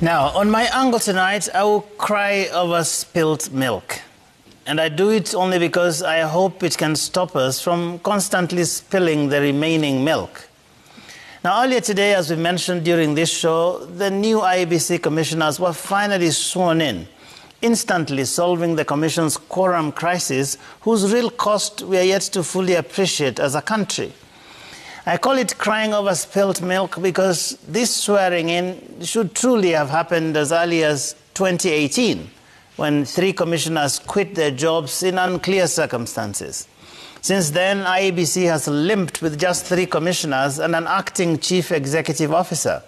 Now, on my angle tonight, I will cry over spilt milk. And I do it only because I hope it can stop us from constantly spilling the remaining milk. Now, earlier today, as we mentioned during this show, the new IEBC commissioners were finally sworn in, instantly solving the commission's quorum crisis, whose real cost we are yet to fully appreciate as a country. I call it crying over spilt milk because this swearing in should truly have happened as early as 2018, when 3 commissioners quit their jobs in unclear circumstances. Since then, IEBC has limped with just 3 commissioners and an acting chief executive officer.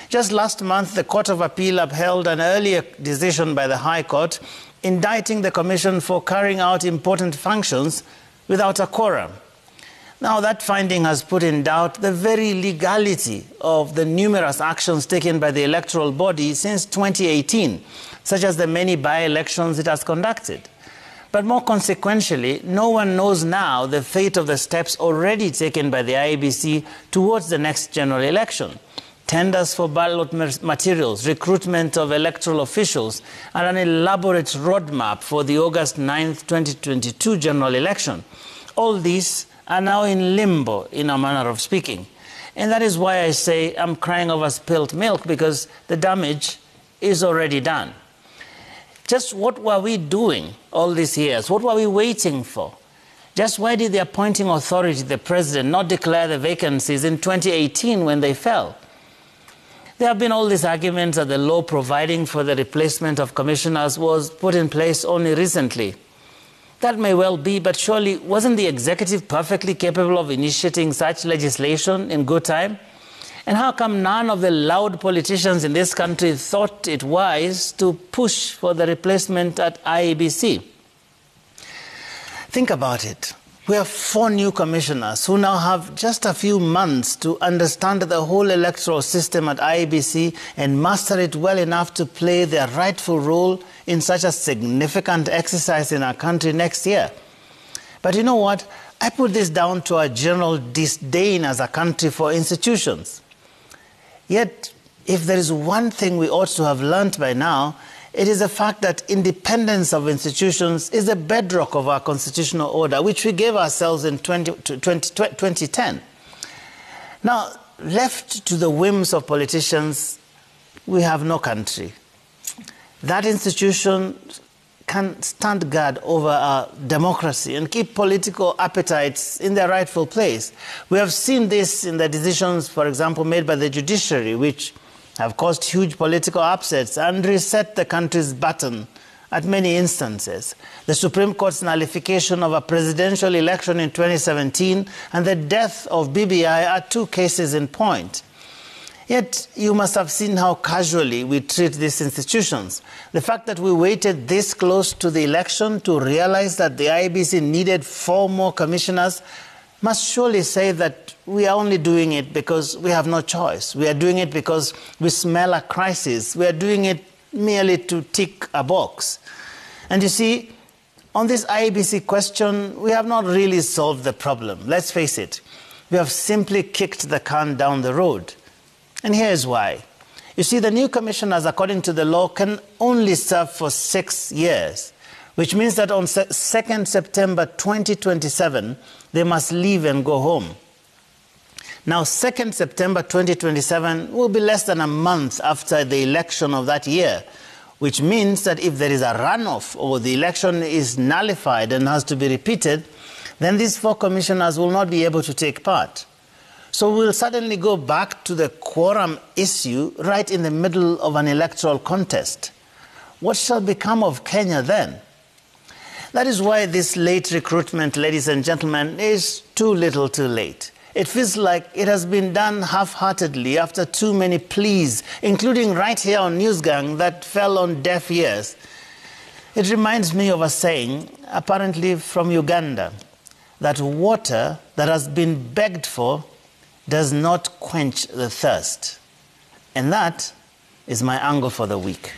Just last month, the Court of Appeal upheld an earlier decision by the High Court, indicting the commission for carrying out important functions without a quorum. Now, that finding has put in doubt the very legality of the numerous actions taken by the electoral body since 2018, such as the many by-elections it has conducted. But more consequentially, no one knows now the fate of the steps already taken by the IEBC towards the next general election. Tenders for ballot materials, recruitment of electoral officials, and an elaborate roadmap for the August 9th, 2022 general election. All these are now in limbo, in a manner of speaking. And that is why I say I'm crying over spilt milk, because the damage is already done. Just what were we doing all these years? What were we waiting for? Just why did the appointing authority, the president, not declare the vacancies in 2018 when they fell? There have been all these arguments that the law providing for the replacement of commissioners was put in place only recently. That may well be, but surely wasn't the executive perfectly capable of initiating such legislation in good time? And how come none of the loud politicians in this country thought it wise to push for the replacement at IEBC? Think about it. We have 4 new commissioners who now have just a few months to understand the whole electoral system at IEBC and master it well enough to play their rightful role in such a significant exercise in our country next year. But you know what? I put this down to a general disdain as a country for institutions. Yet, if there is one thing we ought to have learnt by now, it is the fact that independence of institutions is the bedrock of our constitutional order, which we gave ourselves in 2010. Now, left to the whims of politicians, we have no country. That institution can stand guard over our democracy and keep political appetites in their rightful place. We have seen this in the decisions, for example, made by the judiciary, which have caused huge political upsets and reset the country's button at many instances. The Supreme Court's nullification of a presidential election in 2017 and the death of BBI are 2 cases in point. Yet, you must have seen how casually we treat these institutions. The fact that we waited this close to the election to realize that the IEBC needed 4 more commissioners must surely say that we are only doing it because we have no choice. We are doing it because we smell a crisis. We are doing it merely to tick a box. And you see, on this IEBC question, we have not really solved the problem. Let's face it. We have simply kicked the can down the road. And here's why. You see, the new commissioners, according to the law, can only serve for 6 years, which means that on 2nd September 2027, they must leave and go home. Now, 2nd September 2027 will be less than a month after the election of that year, which means that if there is a runoff or the election is nullified and has to be repeated, then these 4 commissioners will not be able to take part. So we'll suddenly go back to the quorum issue right in the middle of an electoral contest. What shall become of Kenya then? That is why this late recruitment, ladies and gentlemen, is too little too late. It feels like it has been done half-heartedly after too many pleas, including right here on Newsgang, that fell on deaf ears. It reminds me of a saying, apparently from Uganda, that water that has been begged for does not quench the thirst. And that is my angle for the week.